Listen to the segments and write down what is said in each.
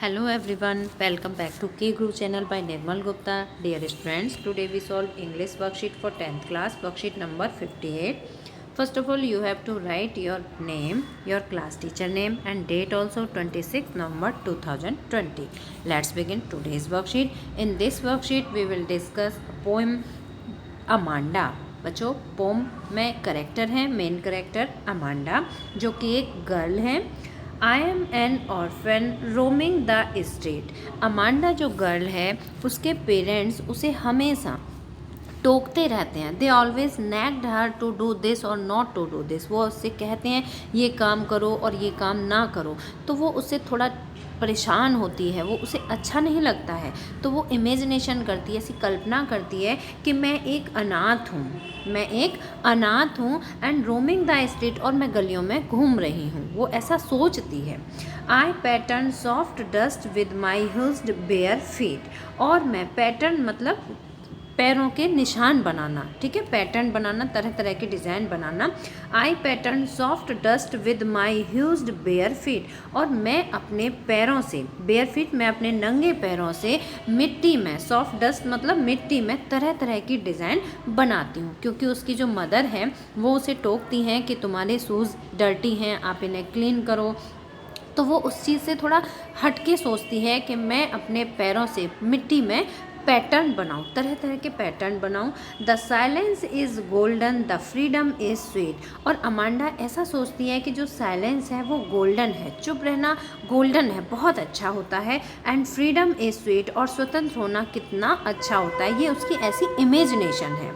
Hello everyone, welcome back to K Guru channel by Nirmal Gupta. Dear students, today we solve English worksheet for 10th class, worksheet number 58. First of all, you have to write your name, your class teacher name and date also 26th November 2020. Let's begin today's worksheet. In this worksheet, we will discuss poem Amanda. बच्चों poem में character है, main character Amanda जो कि एक girl है। I am an orphan roaming the street. Amanda जो girl है उसके पेरेंट्स उसे हमेशा टोकते रहते हैं। They always nagged her to do this और नॉट टू डू दिस। वो उससे कहते हैं ये काम करो और ये काम ना करो, तो वो उससे थोड़ा परेशान होती है, वो उसे अच्छा नहीं लगता है। तो वो इमेजिनेशन करती है, ऐसी कल्पना करती है कि मैं एक अनाथ हूँ एंड रोमिंग द स्ट्रीट, और मैं गलियों में घूम रही हूँ। वो ऐसा सोचती है। I pattern soft dust with my hued bare feet. और मैं पैटर्न मतलब पैरों के निशान बनाना, ठीक है, पैटर्न बनाना, तरह तरह के डिज़ाइन बनाना। I pattern soft dust with my hued bare feet. और मैं अपने पैरों से, बेयर फीट मैं अपने नंगे पैरों से मिट्टी में, सॉफ्ट डस्ट मतलब मिट्टी में तरह तरह की डिज़ाइन बनाती हूँ। क्योंकि उसकी जो मदर है वो उसे टोकती हैं कि तुम्हारे शूज़ डर्टी हैं, आप इन्हें क्लीन करो। तो वो उस चीज़ से थोड़ा हटके सोचती है कि मैं अपने पैरों से मिट्टी में पैटर्न बनाऊँ, तरह तरह के पैटर्न बनाऊँ। The silence is golden, the freedom is sweet. और अमांडा ऐसा सोचती है कि जो साइलेंस है वो गोल्डन है, चुप रहना गोल्डन है, बहुत अच्छा होता है। एंड फ्रीडम इज़ स्वीट, और स्वतंत्र होना कितना अच्छा होता है, ये उसकी ऐसी इमेजिनेशन है।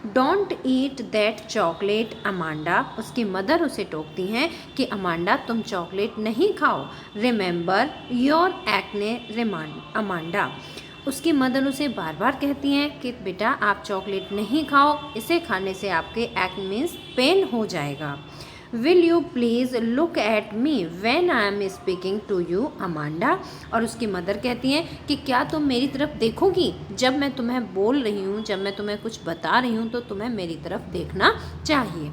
Don't eat that chocolate Amanda. उसकी मदर उसे टोकती हैं कि अमांडा तुम चॉकलेट नहीं खाओ। Remember your acne Amanda. उसकी मदर उसे बार बार कहती हैं कि बेटा आप चॉकलेट नहीं खाओ, इसे खाने से आपके एक्ने मीन्स पेन हो जाएगा। Will you please look at me when I am speaking to you Amanda. और उसकी मदर कहती हैं कि क्या तुम मेरी तरफ देखोगी जब मैं तुम्हें बोल रही हूँ, जब मैं तुम्हें कुछ बता रही हूँ, तो तुम्हें मेरी तरफ देखना चाहिए।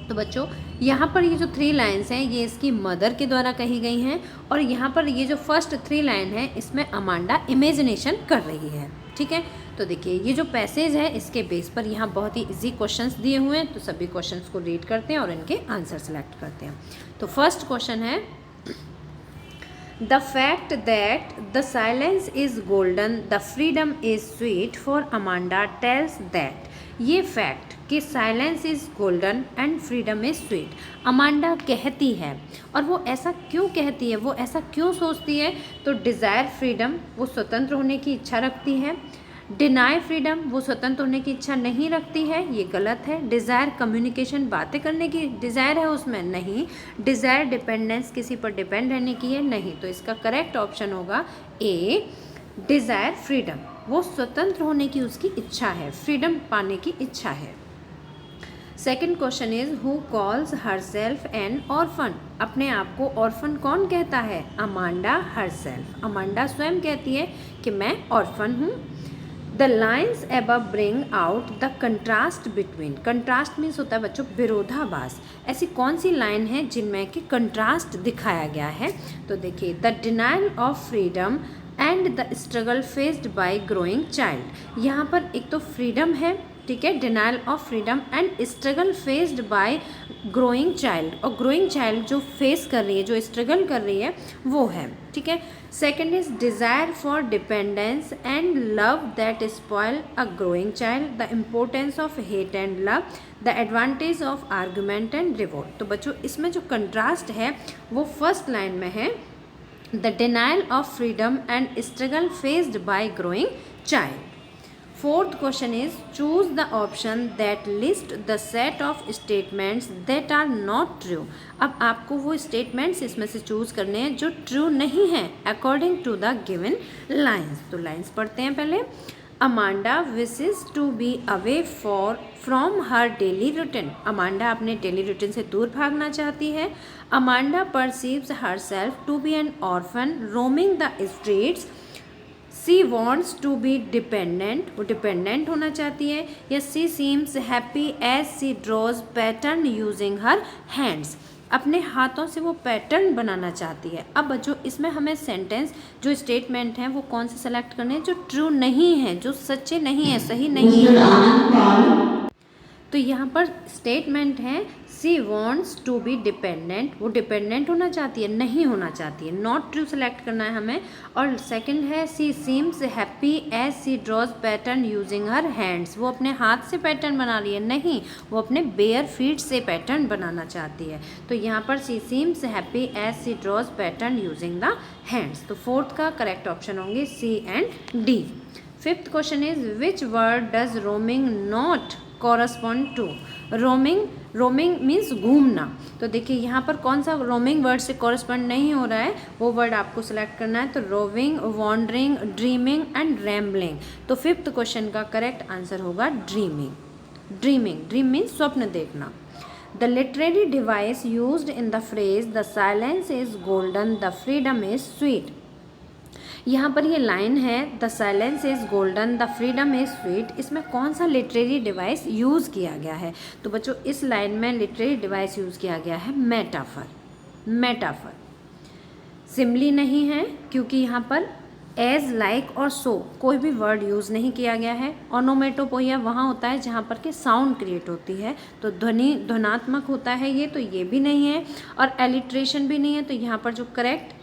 तो बच्चों यहाँ पर ये जो 3 लाइन्स हैं ये इसकी मदर के द्वारा कही गई हैं, और यहाँ पर ये जो फर्स्ट 3 लाइन है इसमें अमांडा इमेजिनेशन कर रही है, ठीक है। तो देखिए ये जो पैसेज है इसके बेस पर यहाँ बहुत ही इजी क्वेश्चंस दिए हुए हैं, तो सभी क्वेश्चंस को रीड करते हैं और इनके आंसर सेलेक्ट करते हैं। तो फर्स्ट क्वेश्चन है the fact that the silence is golden, the freedom is sweet for Amanda tells that. ये फैक्ट कि silence is golden and freedom is sweet Amanda कहती है। और वो ऐसा क्यों कहती है, वो ऐसा क्यों सोचती है? तो डिज़ायर फ्रीडम, वो स्वतंत्र होने की इच्छा रखती है। डिनाई फ्रीडम, वो स्वतंत्र होने की इच्छा नहीं रखती है, ये गलत है। डिज़ायर कम्युनिकेशन, बातें करने की डिज़ायर है उसमें, नहीं। डिज़ायर डिपेंडेंस, किसी पर डिपेंड रहने की है, नहीं। तो इसका करेक्ट ऑप्शन होगा ए, डिज़ायर फ्रीडम। वो स्वतंत्र होने की उसकी इच्छा है, फ्रीडम पाने की इच्छा है। Second question is who calls her self N orphan. अपने आप को ऑर्फन कौन कहता है? अमांडा हर सेल्फ, अमांडा स्वयं कहती है कि मैं ऑर्फन हूँ। The lines above bring out the contrast between. Contrast means होता है बच्चों विरोधाभास। ऐसी कौन सी लाइन है जिनमें कि कंट्रास्ट दिखाया गया है? तो देखिए the denial of freedom and the struggle faced by growing child. यहाँ पर एक तो फ्रीडम है, ठीक है, denial of freedom and struggle faced by growing child, और ग्रोइंग चाइल्ड जो फेस कर रही है, जो स्ट्रगल कर रही है वो है, ठीक है। Second is desire for dependence and love that spoil a growing child, the importance of hate and love, the advantage of argument and revolt. तो बच्चों इसमें जो कंट्रास्ट है वो फर्स्ट लाइन में है, the denial of freedom and struggle faced by growing child. Fourth question is choose the option that list the set of statements that are not true. अब आपको वो statements इसमें से choose करने हैं जो true नहीं हैं according to the given lines. तो lines पढ़ते हैं पहले। Amanda wishes to be away from her daily routine. Amanda अपने daily routine से दूर भागना चाहती है। Amanda perceives herself to be an orphan roaming the streets. She wants to be dependent, वो डिपेंडेंट होना चाहती है। या she seems happy as she draws pattern using her hands. अपने हाथों से वो पैटर्न बनाना चाहती है। अब बच्चों इसमें हमें सेंटेंस जो स्टेटमेंट हैं वो कौन से सेलेक्ट करने हैं, जो ट्रू नहीं है, जो सच्चे नहीं है, सही नहीं है। तो यहाँ पर स्टेटमेंट है सी वॉन्ट्स टू बी डिपेंडेंट, वो डिपेंडेंट होना चाहती है, नहीं होना चाहती है, नॉट ट्रू सेलेक्ट करना है हमें। और सेकंड है she seems happy as she draws pattern using her hands, वो अपने हाथ से पैटर्न बना रही है, नहीं, वो अपने बेयर फीट से पैटर्न बनाना चाहती है। तो यहाँ पर she seems happy as she draws pattern using the hands. तो फोर्थ का करेक्ट ऑप्शन होंगे C and D. Fifth question is which word does roaming not correspond to. Roaming means घूमना। तो देखिए यहाँ पर कौन सा रोमिंग वर्ड से कॉरस्पॉन्ड नहीं हो रहा है, वो वर्ड आपको सिलेक्ट करना है। तो roving, wandering, dreaming and rambling. तो फिफ्थ क्वेश्चन का करेक्ट आंसर होगा ड्रीमिंग। ड्रीम मीन्स स्वप्न देखना। The literary device used in the phrase the silence is golden the freedom is sweet. यहाँ पर ये लाइन है the silence is golden the freedom is sweet, इसमें कौन सा लिटरेरी डिवाइस यूज़ किया गया है। तो बच्चों इस लाइन में लिटरेरी डिवाइस यूज़ किया गया है मेटाफर। सिमली नहीं है क्योंकि यहाँ पर एज, लाइक और सो कोई भी वर्ड यूज़ नहीं किया गया है। ओनोमेटोपोइया वहाँ होता है जहाँ पर के साउंड क्रिएट होती है, तो ध्वनात्मक होता है ये, तो ये भी नहीं है। और एलिट्रेशन भी नहीं है, तो यहाँ पर जो करेक्ट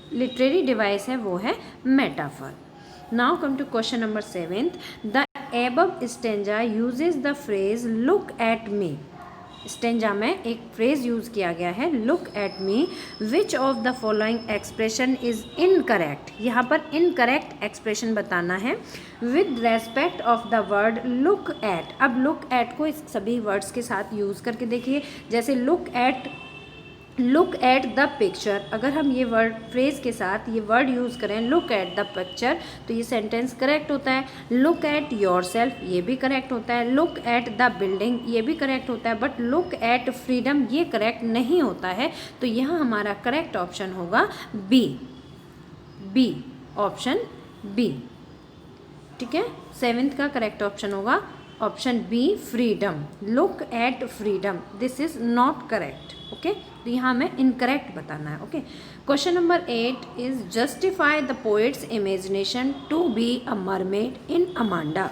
लिटरेरी डिवाइस है वो है metaphor. Now come to question number 7th। The above stanza uses the phrase look at me. Stanza में एक फ्रेज यूज किया गया है look at me. Which of the following expression is incorrect. यहाँ पर इनकरेक्ट एक्सप्रेशन बताना है with respect of the word look at. अब लुक एट को इस सभी वर्ड्स के साथ यूज करके देखिए, जैसे लुक एट द पिक्चर, अगर हम ये वर्ड फ्रेज के साथ ये वर्ड यूज़ करें लुक एट द पिक्चर, तो ये सेंटेंस करेक्ट होता है। लुक एट योर सेल्फ, ये भी करेक्ट होता है। लुक एट द बिल्डिंग, ये भी करेक्ट होता है। बट लुक एट फ्रीडम ये करेक्ट नहीं होता है। तो यहाँ हमारा करेक्ट ऑप्शन होगा बी, ऑप्शन बी। ठीक है, 7th का करेक्ट ऑप्शन होगा option B freedom. Look at freedom, this is not correct. Okay, तो यहाँ हमें इनकरेक्ट बताना है। Okay, question number 8 is justify the poet's imagination to be a mermaid in Amanda.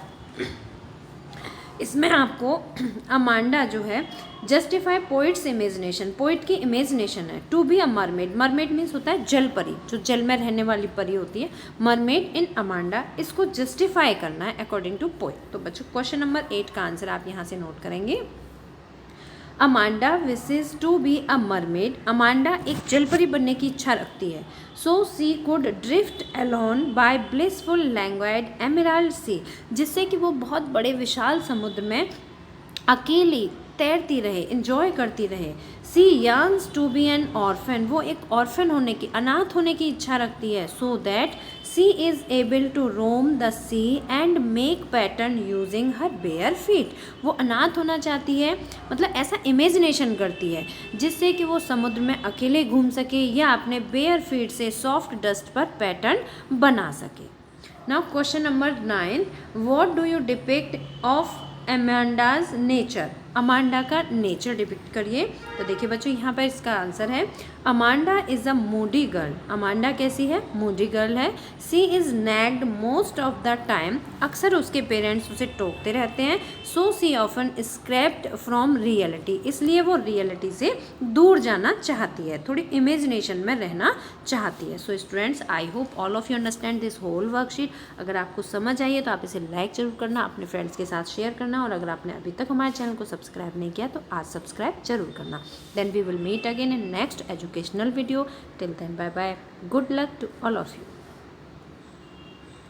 इसमें आपको अमांडा जो है जस्टिफाई पोइट्स इमेजिनेशन, पोइट की इमेजिनेशन है to be a mermaid. Mermaid means होता है जल परी, जो जल में रहने वाली परी होती है। मरमेड इन अमांडा, इसको जस्टिफाई करना है अकॉर्डिंग टू पोइट। तो बच्चों क्वेश्चन नंबर 8 का आंसर आप यहाँ से नोट करेंगे। Amanda wishes to be a mermaid. Amanda एक जलपरी बनने की इच्छा रखती है। So she could drift alone by blissful languid emerald sea, जिससे कि वो बहुत बड़े विशाल समुद्र में अकेली तैरती रहे, इंजॉय करती रहे। She yearns to be an orphan, वो एक ऑर्फन होने की, अनाथ होने की इच्छा रखती है। So that she is able to roam the sea and make pattern using her bare feet. वो अनाथ होना चाहती है, मतलब ऐसा इमेजिनेशन करती है जिससे कि वो समुद्र में अकेले घूम सके या अपने बेयर फीट से सॉफ्ट डस्ट पर पैटर्न बना सके। Now question number 9, what do you depict of Amanda's nature. Amanda का नेचर डिपिक्ट करिए। तो देखिए बच्चों यहाँ पर इसका आंसर है Amanda is a moody girl. Amanda कैसी है? मूडी गर्ल है। She is nagged most of the time, अक्सर उसके पेरेंट्स उसे टोकते रहते हैं। So she often scrapped from reality, इसलिए वो रियलिटी से दूर जाना चाहती है, थोड़ी इमेजिनेशन में रहना चाहती है। So students, I hope all of you understand this whole worksheet. अगर आपको समझ आई है तो आप इसे लाइक जरूर करना, अपने फ्रेंड्स के साथ शेयर करना, और अगर आपने अभी तक हमारे चैनल को सब्सक्राइब नहीं किया तो आज सब्सक्राइब जरूर करना। Then we will meet again in next educational video. Till then bye bye, good luck to all of you.